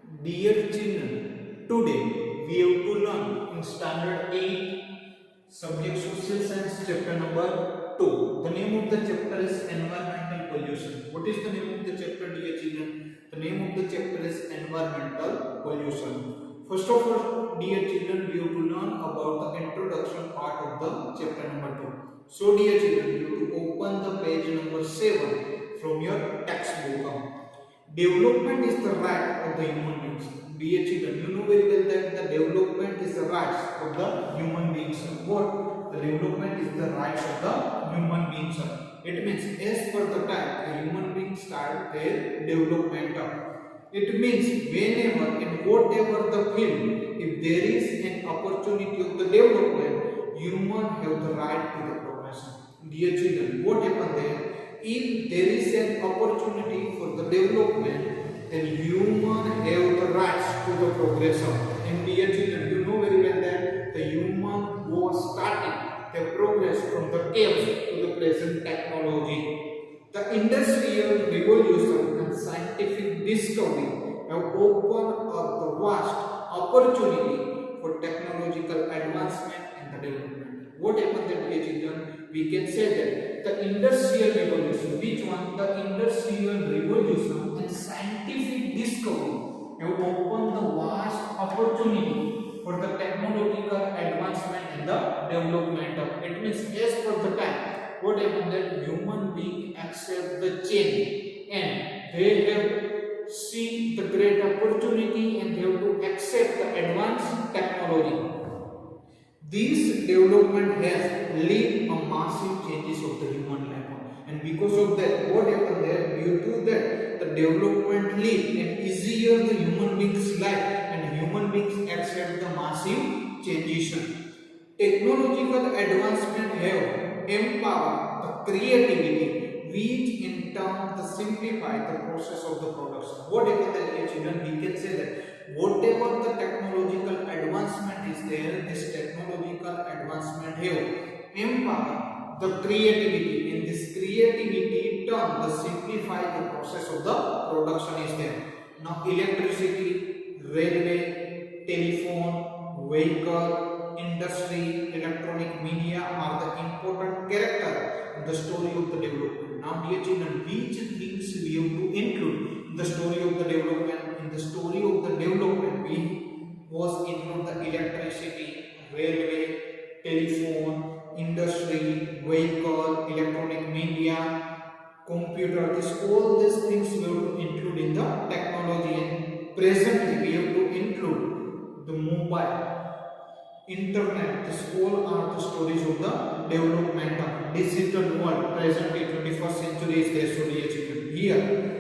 Dear children, today we have to learn in standard 8 subject social science chapter number 2. The name of the chapter is environmental pollution. What is the name of the chapter, dear children? The name of the chapter is environmental pollution. First of all, dear children, we have to learn about the introduction part of the chapter number 2. So dear children, you have to open the page number 7 from your textbook. Development is the right of the human beings. Dear children, you know very well that the development is the rights of the human beings. What? The development is the rights of the human beings. It means as per the time the human beings start their development. It means whenever and whatever the field, if there is an opportunity of the development, human have the right to the progression. Dear children, what happened there? If there is an opportunity for the development, then human have the rights to the progression. And dear children, you know very well that the human was starting the progress from the caves to the present technology. The industrial revolution and scientific discovery have opened up the vast opportunity for technological advancement and the development. What happened there, dear children? We can say that the industrial revolution, which one? The industrial revolution and scientific discovery have opened the vast opportunity for the technological advancement and the development of. It means as per the time, what happened that human being accept the change and they have seen the great opportunity and they have to accept the advanced technology. This development has led a massive changes of the human life, and because of that, what happened there? Due to that, the development led and easier the human beings' life, and human beings accept the massive changes. Technological advancement have empowered the creativity, which in turn the simplify the process of the production. What happened there, children? We can say that whatever the technological advancement is there, this technological advancement have empower the creativity. In this creativity turn the simplify the process of the production is there. Now electricity, railway, telephone, vehicle, industry, electronic media are the important character in the story of the development. Now dear children, which things we have to include in the story of the development? In the story of the development, we was include the electricity, railway, telephone, industry, vehicle, electronic media, computer. All these things we have to include in the technology. And presently, we have to include the mobile, internet. This all are the stories of the development of digital world. Presently, 21st century is there. So, dear children, here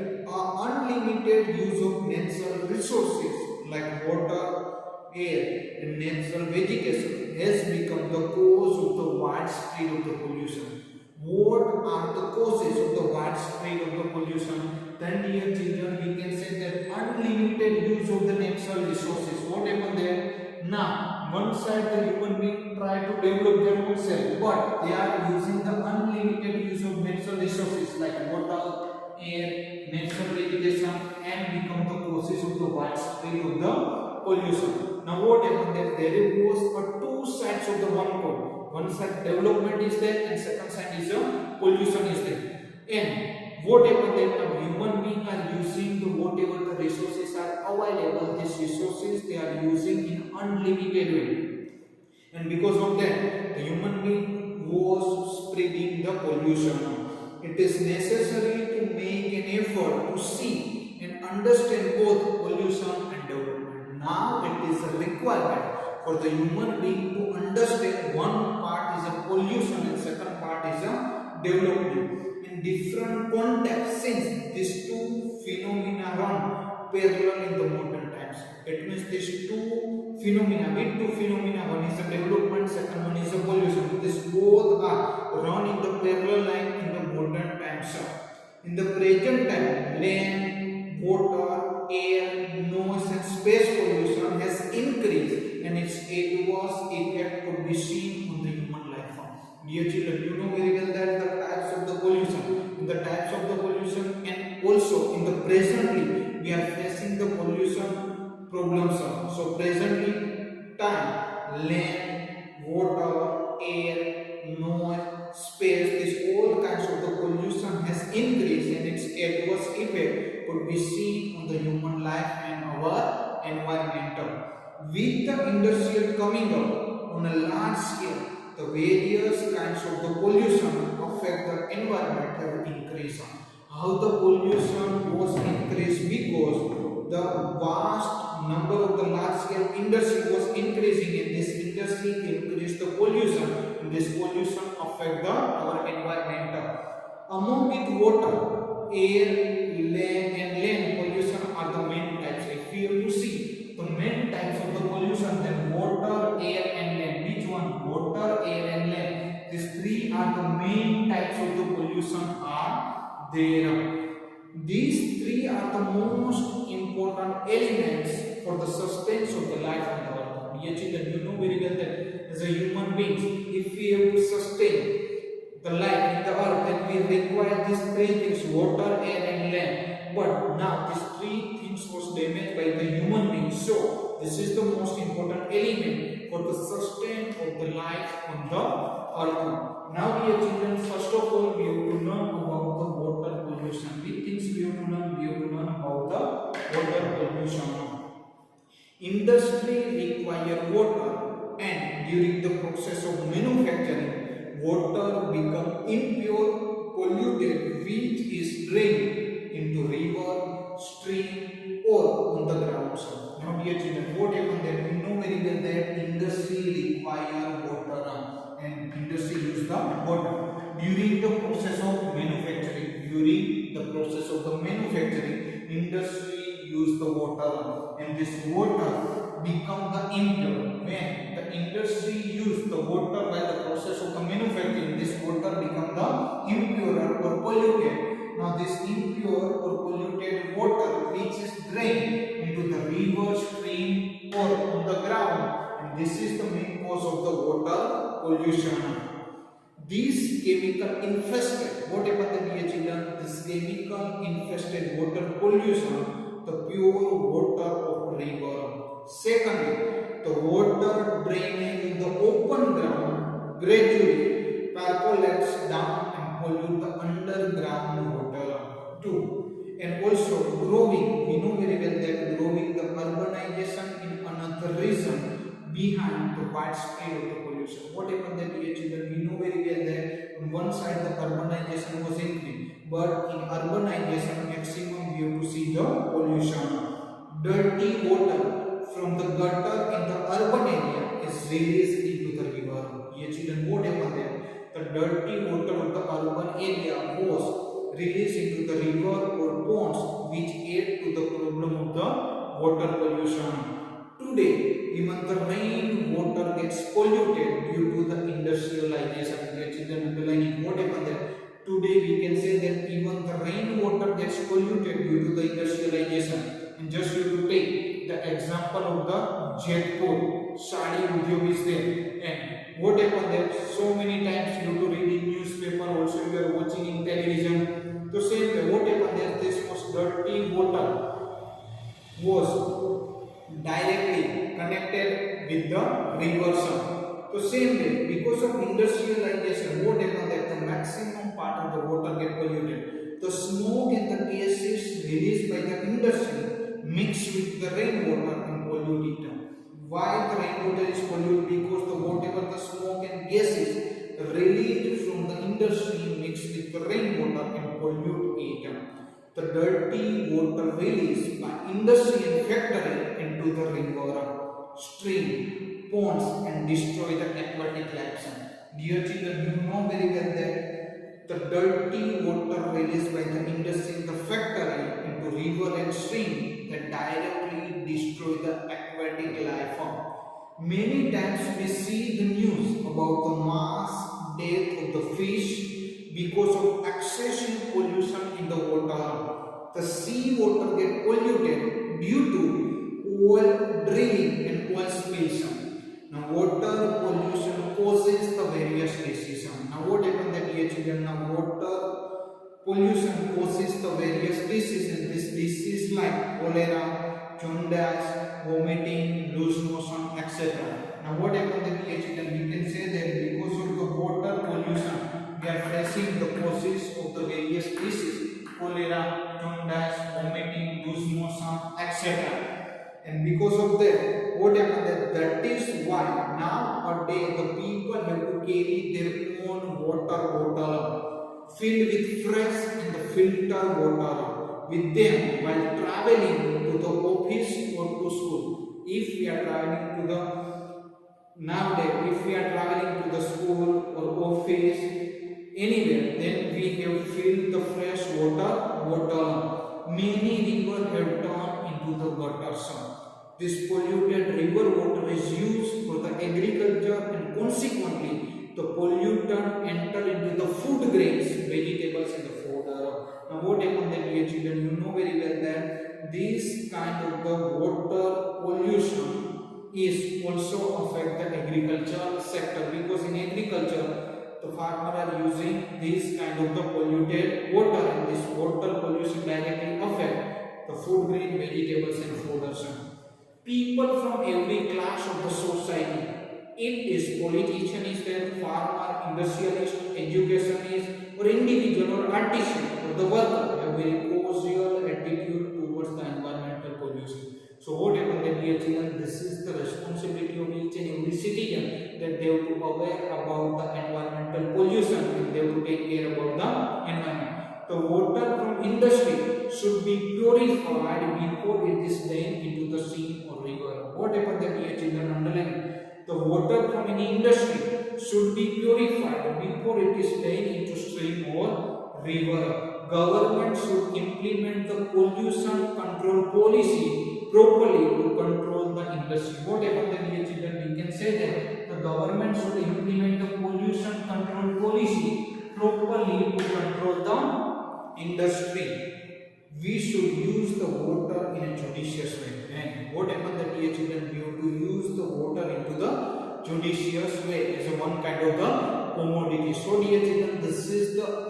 unlimited use of natural resources like water, air, and natural vegetation has become the cause of the widespread of the pollution. What are the causes of the widespread of the pollution? Then, dear children, we can say that unlimited use of the natural resources. What happened there? Now, one side the human being try to develop their own self, but they are using the unlimited use of natural resources like water, air, natural vegetation, and become the causes of the widespread of the pollution. Now what happened that there was two sides of the one coin. One side development is there and second side is pollution is there. And what happened that now human beings are using the whatever the resources are available, these resources they are using in unlimited way. And because of that, the human being was spreading the pollution. It is necessary to make an effort to see and understand both pollution and development. Now it is a requirement for the human being to understand one part is a pollution and second part is a development. In different contexts, since these two phenomena run parallel in the modern times. It means these two phenomena, one is the development, second one is the pollution. These both are run in the parallel line in the modern times. In the present time, land, water, air, noise and space pollution has increased and its adverse effect could be seen on the human life. Dear children, you know very well that the types of the pollution, in the types of the pollution and also in the presently we are facing the pollution problem solve. So presently time, land, water, air, noise, space, these all kinds of the pollution has increased and its adverse effect could be seen on the human life and our environmental. With the industrial coming up on a large scale, the various kinds of the pollution affect the environment have increased. How the pollution was increased? Because the vast number of the large scale industry was increasing and this industry increased the pollution and this pollution affect our environment. Among it water, air, land pollution are the main types. If we have to see the main types of the pollution, then water, air and land. Which one? Water, air and land. These three are the main types of the pollution are there. These three are the most important elements for the sustenance of the life on the earth. Dear children, you know very well that as a human beings, if we have to sustain the life in the earth, then we require these three things: water, air and land. But now these three things was damaged by the human beings. So this is the most important element for the sustain of the life on the earth. Now dear children, first of all we have to learn about the water pollution. Which things we have to learn? We have to learn about the water pollution. Industry require water and during the process of manufacturing, water become impure, polluted, which is drained into river, stream or on the ground. Now dear children, what happened that we know very well that industry require water and industry use the water during the process of manufacturing. During the process of the manufacturing, industry use the water and this water become the impure. When the industry use the water while the process of the manufacturing, this water become the impure or polluted. Now this impure or polluted water which is drained into the river, stream or on the ground, and this is the main cause of the water pollution. These chemical infested, what happened dear children? This chemical infested water pollution, the pure water of river. Secondly, the water drainage in the open ground gradually percolates down and pollute the underground water. 2. And also growing, we know very well that growing the urbanization in another region behind the widespread of the pollution. What happened that dear children? We know very well that on one side the urbanization was increased, but in urbanization maximum we have to see the pollution. Dirty water from the gutter in the urban area is released into the river. Dear children, what happened there? The dirty water of the urban area was released into the river or ponds, which add to the problem of the water pollution. Today, even the rain water gets polluted due to the industrialization. Dear children, underlining what happened there. Today we can say that even the rain water gets polluted due to the industrialization. And just you to take the example of the Jetpur, Sadi Udyog is there. And what happened there? So many times you to read in newspaper, also you are watching in television. The same way, what happened there? This was dirty water was directly connected with the rivers. So same way, because of industrialization, what happened that the maximum part of the water get polluted. The smoke and the gases released by the industry mix with the rainwater and pollute it. Why the rainwater is polluted? Because the whatever the smoke and gases released from the industry mix with the rainwater and pollute it. The dirty water released by industry and factory into the river, stream, ponds and destroy the aquatic life. Dear children, you know very well that the dirty water released by the industry and the factory into river and stream that directly destroy the aquatic life form. Many times we see the news about the mass death of the fish because of excessive pollution in the water. The sea water get polluted due to oil drilling and oil spills. Now water pollution causes the various diseases. Now what happened that dear children? Now water pollution causes the various diseases. This disease like cholera, jaundice, vomiting, loose motion, etc. Now what happens in PH? We can say that because of the water pollution, we are facing the causes of the various diseases: cholera, jaundice, vomiting, loose motion, etc. And because of that, what happened? That is why nowadays the people have to carry their own water bottle filled with fresh and filter water with them while traveling to the office or to school. If we are traveling to the nowadays, if we are traveling to the school or office anywhere, then we have filled the fresh water bottle. Many rivers have turned into the gutters. This polluted river water is used for the agriculture and consequently the pollutant enter into the food grains, vegetables and the fodder. Now what happens then, dear children, you know very well that this kind of the water pollution is also affect the agriculture sector, because in agriculture the farmer are using this kind of the polluted water, and this water pollution directly affect the food grain, vegetables and fodders. People from every class of the society, it is politician is there, farmer, industrialist, educationist or individual or artisan or the worker, have very cordial attitude towards the environmental pollution. So what happens then, dear children, this is the responsibility of each and every citizen, that they have to aware about the environmental pollution and they have to take care about the environment. The water from industry should be purified before it is drained into the sea or river. What happens then, dear children, underline, the water from any industry should be purified before it is drained into stream or river. Government should implement the pollution control policy properly to control the industry. What happens then, dear children, we can say that the government should implement the pollution control policy properly to control the industry. We should use the water in a judicious way. And what happens that, dear children, we have to use the water into the judicious way as a one kind of the commodity. So dear children, this is the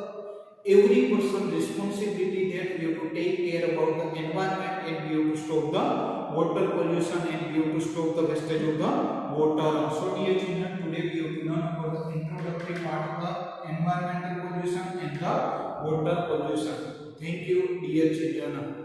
every person responsibility that we have to take care about the environment, and we have to stop the water pollution, and we have to stop the wastage of the water. So dear children, today we have to learn about the introductory part of the environmental pollution and the water pollution. Thank you, dear children.